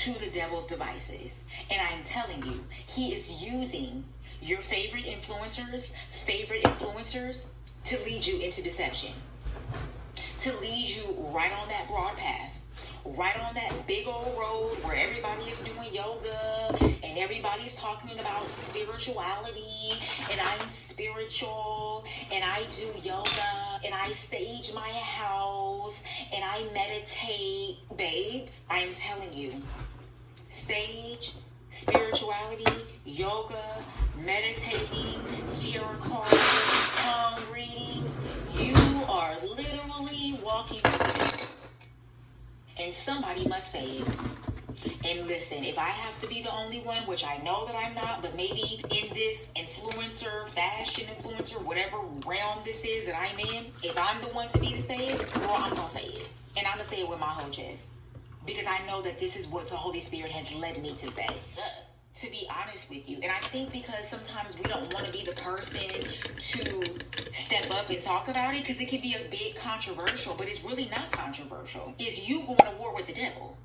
to the devil's devices. And I'm telling you, he is using your favorite influencers to lead you into deception, to lead you right on that broad path, right on that big old road where everybody is doing yoga and everybody's talking about spirituality, and I'm spiritual and I do yoga and I sage my house and I meditate. Babes, I'm telling you, sage, spirituality, yoga, meditating, tarot cards, palm readings, you are literally walking and somebody must say it. And listen, if I have to be the only one, which I know that I'm not, but maybe in this influencer, fashion influencer, whatever realm this is that I'm in, if I'm the one to be to say it, girl, I'm gonna say it. And I'm gonna say it with my whole chest. Because I know that this is what the Holy Spirit has led me to say. To be honest with you. And I think because sometimes we don't want to be the person to step up and talk about it, because it can be a bit controversial, but it's really not controversial. It's you going to war with the devil.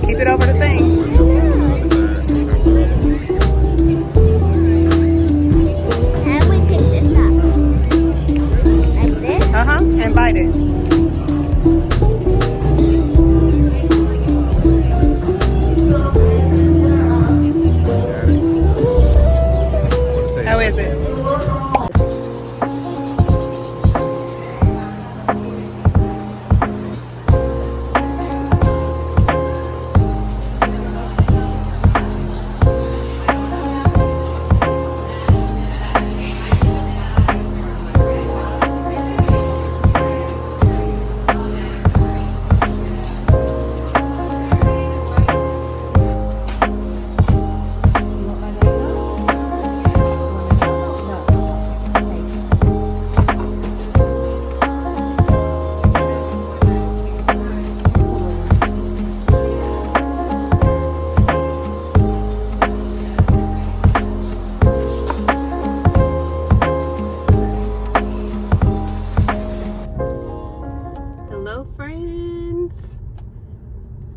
Keep it over the thing. And we pick this up. Like this? And bite it. How is it?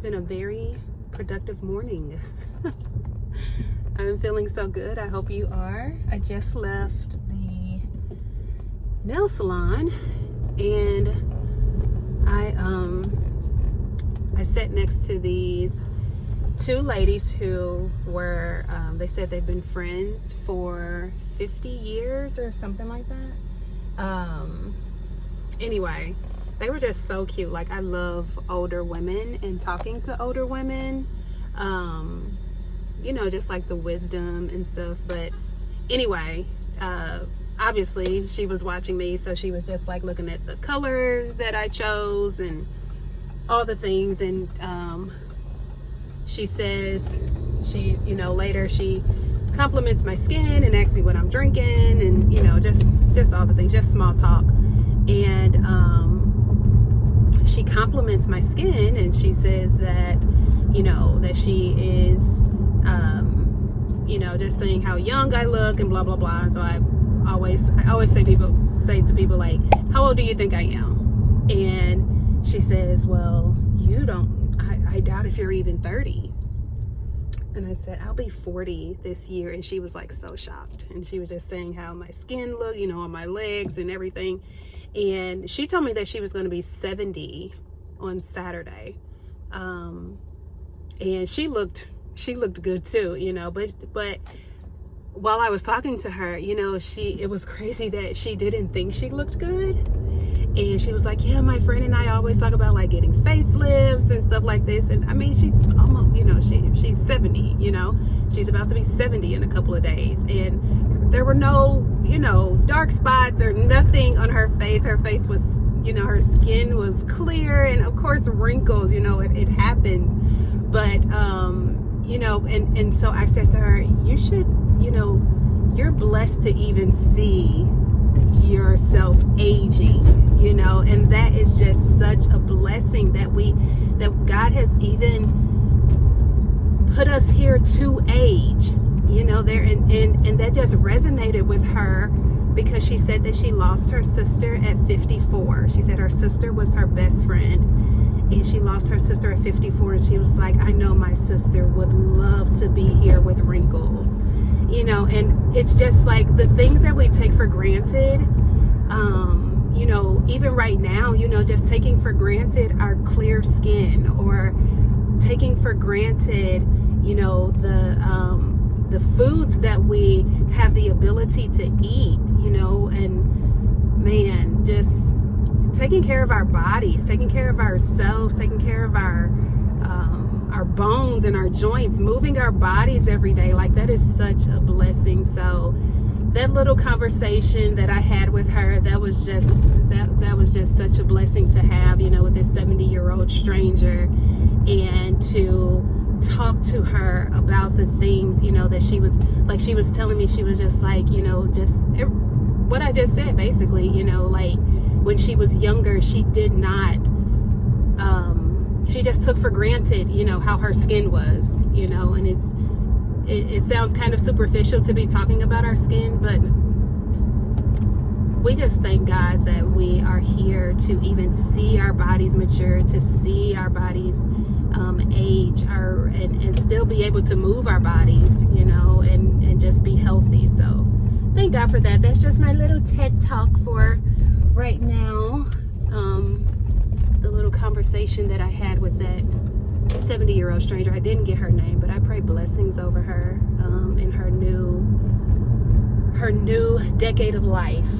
Been a very productive morning. I'm feeling so good. I hope you are. I just left the nail salon and I sat next to these two ladies who were they said they've been friends for 50 years or something like that. Anyway, they were just so cute. Like, I love older women and talking to older women. You know, just like the wisdom and stuff. But anyway, obviously she was watching me, so she was just like looking at the colors that I chose and all the things. And she says, you know, later she compliments my skin and asks me what I'm drinking, and you know, just all the things, just small talk. And she compliments my skin, and she says that, you know, that she is, you know, just saying how young I look and blah blah blah. And so I always say to people like, how old do you think I am? And she says, well, you don't, I doubt if you're even 30. And I said, I'll be 40 this year. And she was like so shocked, and she was just saying how my skin looked, you know, on my legs and everything. And she told me that she was going to be 70 on Saturday. And she looked good too, you know, but while I was talking to her, you know, it was crazy that she didn't think she looked good. And she was like, yeah, my friend and I always talk about like getting facelifts and stuff like this. And I mean, she's almost, you know, she's 70, you know, she's about to be 70 in a couple of days. And there were no, you know, dark spots or nothing on her face. Her face was, you know, her skin was clear, and of course wrinkles, you know, it happens. But, you know, and so I said to her, you should, you know, you're blessed to even see yourself aging, you know, and that is just such a blessing that God has even put us here to age, you know, there, and that just resonated with her, because she said that she lost her sister at 54. She said her sister was her best friend, and she lost her sister at 54, and she was like, I know my sister would love to be here with wrinkles, you know. And it's just like the things that we take for granted, you know, even right now, you know, just taking for granted our clear skin, or taking for granted, you know, the foods that we have the ability to eat, you know. And man, just taking care of our bodies, taking care of ourselves, taking care of our bones and our joints, moving our bodies every day, like that is such a blessing. So that little conversation that I had with her, that was just such a blessing to have, you know, with this 70-year-old stranger, and to talk to her about the things, you know, that she was telling me. She was just like, you know, just what I just said, basically, you know, like when she was younger, she did not, she just took for granted, you know, how her skin was, you know. And it sounds kind of superficial to be talking about our skin, but we just thank God that we are here to even see our bodies mature, to see our bodies age, and still be able to move our bodies, you know, and just be healthy. So thank God for that. That's just my little TED talk for right now. The little conversation that I had with that 70-year-old stranger. I didn't get her name, but I pray blessings over her in her new decade of life.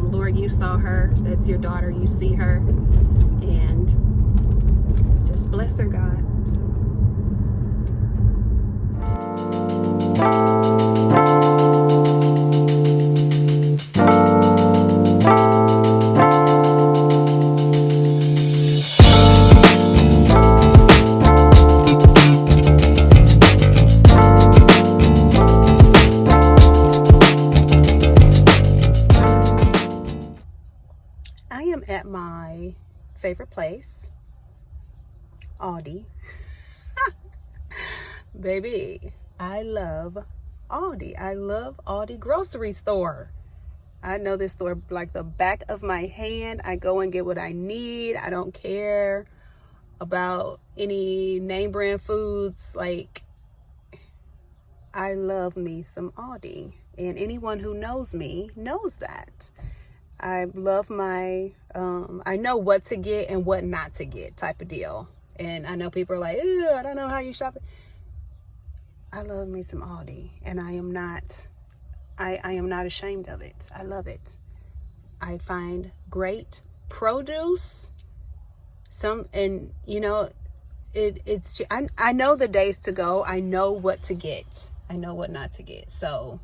Lord, you saw her. That's your daughter. You see her, and just bless her, God. I am at my favorite place, Aldi. Baby, I love Aldi. I love Aldi grocery store. I know this store like the back of my hand. I go and get what I need. I don't care about any name brand foods. Like, I love me some Aldi. And anyone who knows me knows that. I love my, I know what to get and what not to get type of deal. And I know people are like, ew, I don't know how you shop. I love me some Aldi, and I am not ashamed of it. I love it. I find great produce. And you know, I know the days to go. I know what to get. I know what not to get. So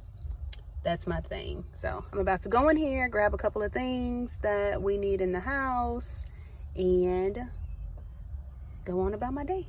that's my thing. So I'm about to go in here, grab a couple of things that we need in the house, and go on about my day.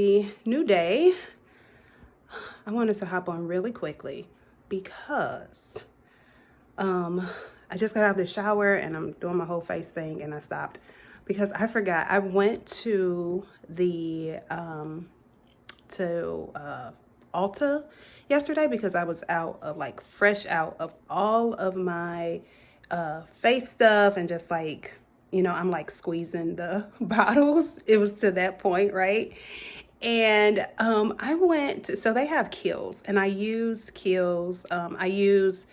a new day. I wanted to hop on really quickly because I just got out of the shower and I'm doing my whole face thing, and I stopped because I forgot. I went to the Ulta yesterday because I was out of like fresh out of all of my face stuff, and just like, you know, I'm like squeezing the bottles. It was to that point, right? And I went so they have Kiehl's, and I use Kiehl's. I use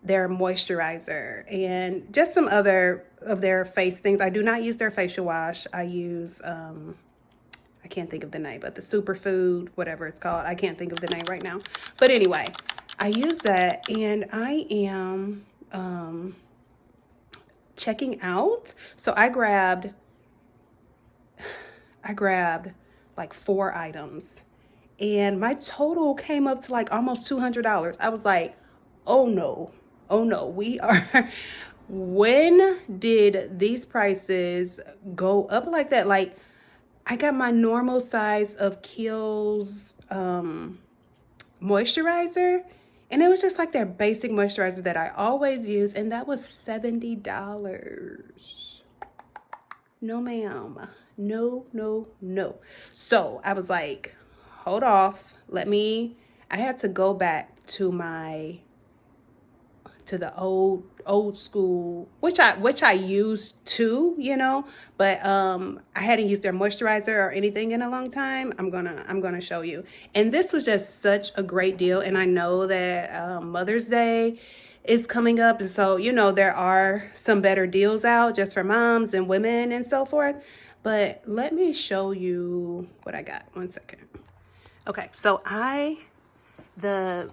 their moisturizer and just some other of their face things. I do not use their facial wash. I use I can't think of the name, but the superfood, whatever it's called. I can't think of the name right now. But anyway, I use that, and I am checking out. So I grabbed like 4 items, and my total came up to like almost $200. I was like, oh no, we are, when did these prices go up like that? Like, I got my normal size of Kiehl's moisturizer, and it was just like their basic moisturizer that I always use, and that was $70. No, ma'am. No. So I was like, hold off. I had to go back to the old school, which I used to, you know, but I hadn't used their moisturizer or anything in a long time. I'm gonna show you. And this was just such a great deal, and I know that Mother's Day is coming up, and so, you know, there are some better deals out just for moms and women and so forth. But let me show you what I got. 1 second. Okay, so the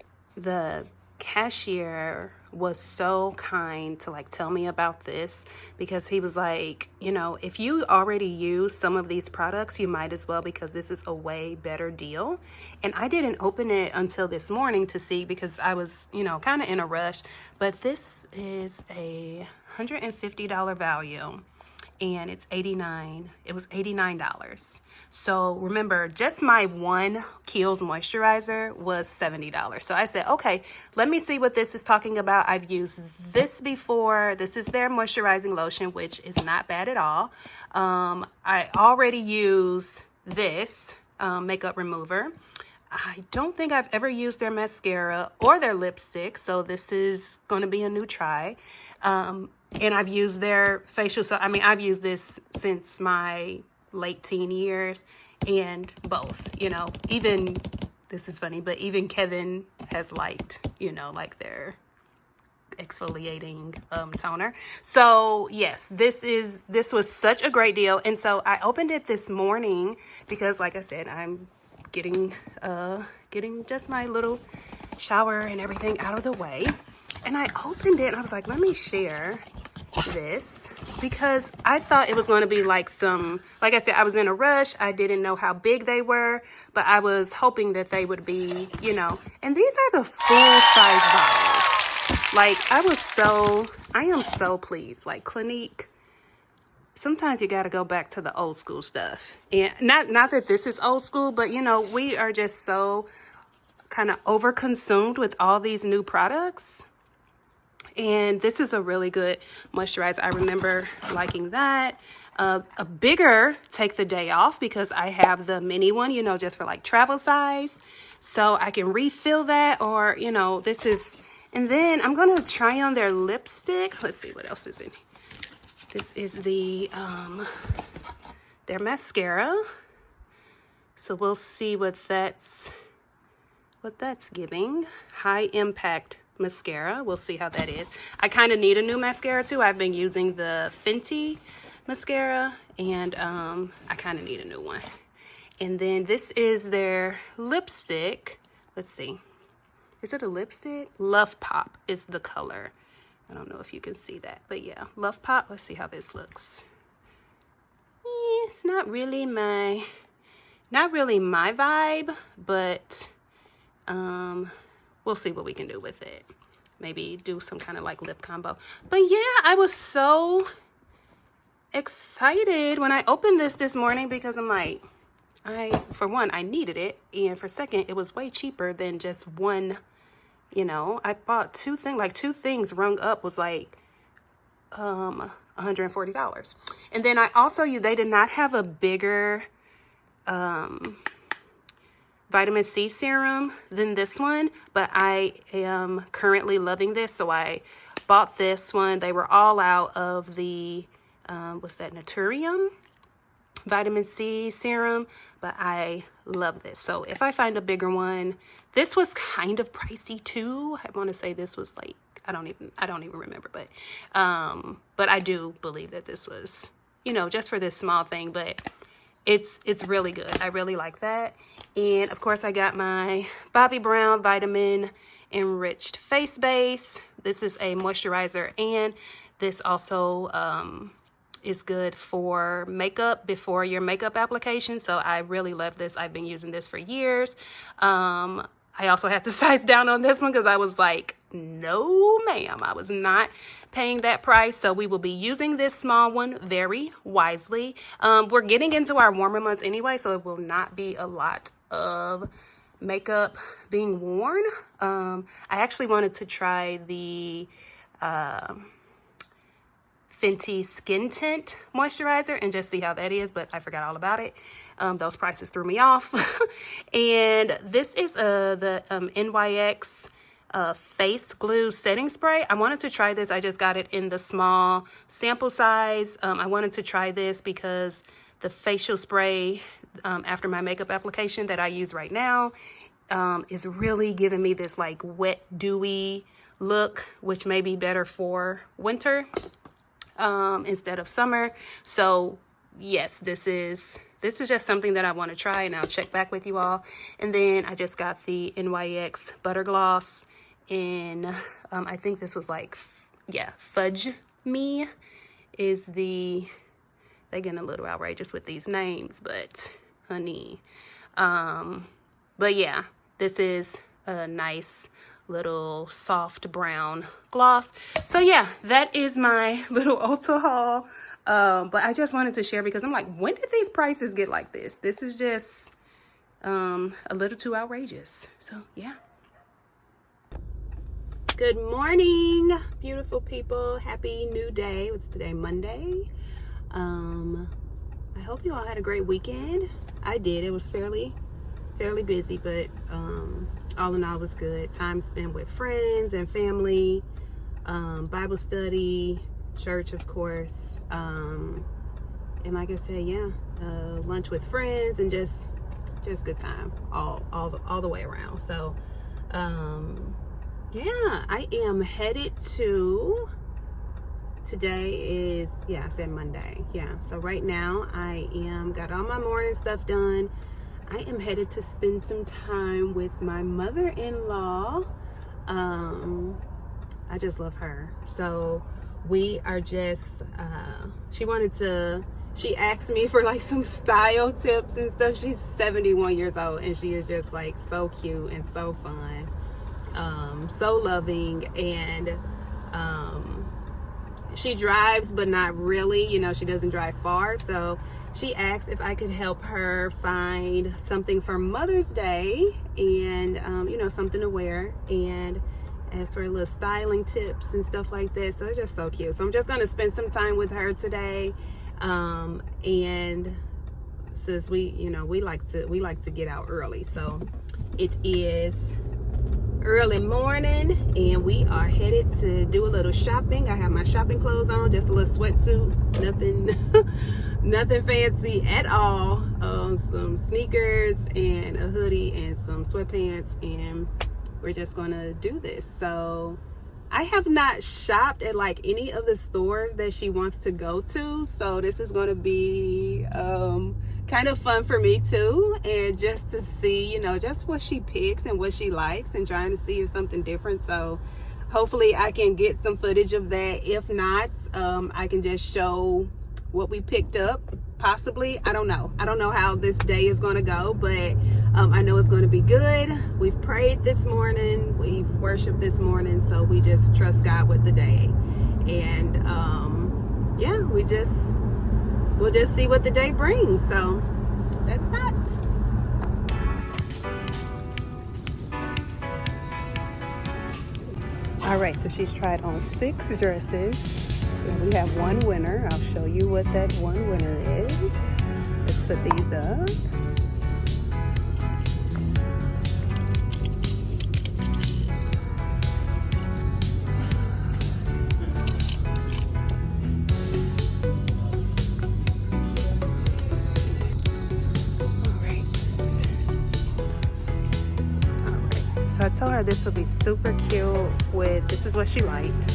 cashier was so kind to like tell me about this, because he was like, you know, if you already use some of these products, you might as well, because this is a way better deal. And I didn't open it until this morning to see, because I was, you know, kind of in a rush. But this is a $150 value, and it was $89. So remember, just my one Kiehl's moisturizer was $70. So I said, okay, let me see what this is talking about. I've used this before. This is their moisturizing lotion, which is not bad at all. I already use this makeup remover. I don't think I've ever used their mascara or their lipstick, so this is going to be a new try. And I've used their facial, so I mean, I've used this since my late teen years, and both, you know, even, this is funny, but even Kevin has liked, you know, like their exfoliating toner. So yes, this was such a great deal. And so I opened it this morning because, like I said, I'm getting just my little shower and everything out of the way. And I opened it and I was like, let me share this, because I thought it was going to be like some, like I said, I was in a rush. I didn't know how big they were, but I was hoping that they would be, you know, and these are the full size bottles. Like, I am so pleased. Like, Clinique, sometimes you got to go back to the old school stuff. And not that this is old school, but you know, we are just so kind of over consumed with all these new products. And this is a really good moisturizer. I remember liking that. A bigger Take the Day Off, because I have the mini one, you know, just for like travel size. So I can refill that, or, you know, this is, and then I'm going to try on their lipstick. Let's see what else is in here. This is their mascara. So we'll see what that's giving. High Impact Mascara. We'll see how that is. I kind of need a new mascara too. I've been using the Fenty mascara, and I kind of need a new one. And then this is their lipstick. Let's see. Is it a lipstick? Love Pop is the color. I don't know if you can see that, but yeah, Love Pop. Let's see how this looks. It's not really my vibe, but we'll see what we can do with it. Maybe do some kind of like lip combo. But yeah, I was so excited when I opened this morning, because I'm like, for one, I needed it, and for second, it was way cheaper than just one. You know, I bought two things rung up was like $140. And then I also they did not have a bigger vitamin C serum than this one, but I am currently loving this, so I bought this one. They were all out of the what's that, Naturium vitamin C serum, but I love this. So if I find a bigger one, this was kind of pricey too. I want to say this was like, I don't even remember, but I do believe that this was, you know, just for this small thing, but it's really good. I really like that. And of course I got my Bobbi Brown vitamin enriched face base. This is a moisturizer, and this also is good for makeup before your makeup application. So I really love this. I've been using this for years. I also had to size down on this one because I was like, no ma'am, I was not paying that price. So we will be using this small one very wisely. We're getting into our warmer months anyway, so it will not be a lot of makeup being worn. I actually wanted to try the Fenty Skin Tint moisturizer and just see how that is, but I forgot all about it. Those prices threw me off. And this is the NYX face glue setting spray. I wanted to try this. I just got it in the small sample size. I wanted to try this because the facial spray after my makeup application that I use right now is really giving me this like wet, dewy look, which may be better for winter instead of summer. So yes, this is just something that I want to try, and I'll check back with you all. And then I just got the NYX Butter Gloss in, I think this was like, yeah, Fudge Me is they're getting a little outrageous with these names, but honey. But yeah, this is a nice little soft brown gloss. So yeah, that is my little Ulta haul. But I just wanted to share because I'm like, when did these prices get like this? This is just a little too outrageous. So yeah. Good morning, beautiful people. Happy new day. What's today? Monday. I hope you all had a great weekend. I did. It was fairly busy, but all in all, it was good. Time spent with friends and family, Bible study, church, of course, and like I said, yeah, lunch with friends, and just good time all the way around. So yeah, I am headed to, today is, yeah, I said Monday. Yeah, so right now I got all my morning stuff done. I am headed to spend some time with my mother-in-law. I just love her. So we are just, she asked me for like some style tips and stuff. She's 71 years old, and she is just like so cute and so fun, so loving, and she drives, but not really, you know, she doesn't drive far. So she asked if I could help her find something for Mother's Day, and you know, something to wear, and asked for little styling tips and stuff like that. So it's just so cute. So I'm just gonna spend some time with her today, and since we like to get out early, so it is early morning and we are headed to do a little shopping. I have my shopping clothes on, just a little sweatsuit, nothing fancy at all. Some sneakers and a hoodie and some sweatpants, and we're just gonna do this. So I have not shopped at like any of the stores that she wants to go to, so this is gonna be kind of fun for me too, and just to see, you know, just what she picks and what she likes, and trying to see if something different. So hopefully I can get some footage of that. If not, I can just show what we picked up, possibly. I don't know how this day is going to go, but I know it's going to be good. We've prayed this morning, we've worshiped this morning, so we just trust God with the day. And yeah, we'll just see what the day brings. So that's that. All right, so she's tried on 6 dresses, and we have one winner. I'll show you what that one winner is. Let's put these up. So I told her this would be super cute with, this is what she liked.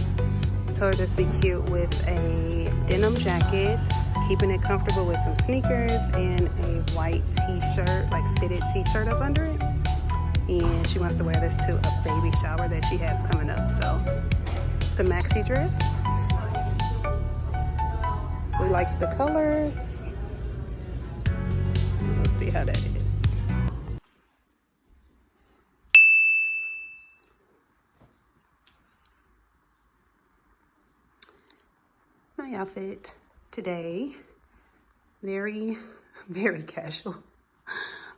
I told her this would be cute with a denim jacket, keeping it comfortable with some sneakers and a white t-shirt, like fitted t-shirt up under it. And she wants to wear this to a baby shower that she has coming up. So it's a maxi dress. We liked the colors. Let's see how that is. My outfit today, very casual.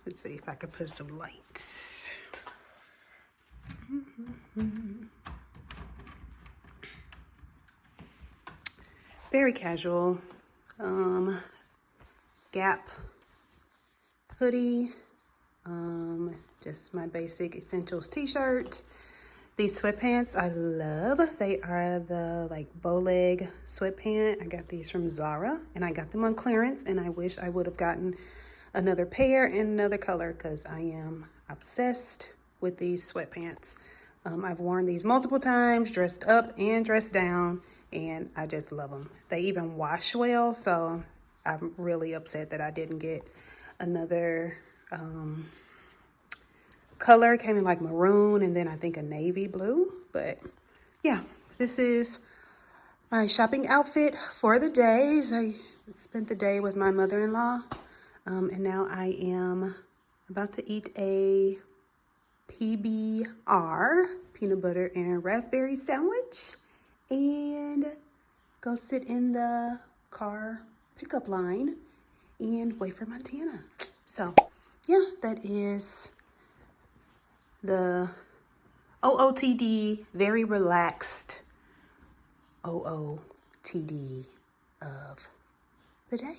Let's see if I can put some lights. Very casual. Gap hoodie, just my basic essentials t-shirt. These sweatpants I love. They are the like bow leg sweatpant. I got these from Zara and I got them on clearance, and I wish I would have gotten another pair in another color because I am obsessed with these sweatpants. I've worn these multiple times, dressed up and dressed down, and I just love them. They even wash well, so I'm really upset that I didn't get another color. Came in like maroon and then I think a navy blue. But yeah, this is my shopping outfit for the day. I spent the day with my mother-in-law, and now I am about to eat a PBR, peanut butter and raspberry sandwich, and go sit in the car pickup line and wait for Montana. So yeah, that is the OOTD, very relaxed OOTD of the day.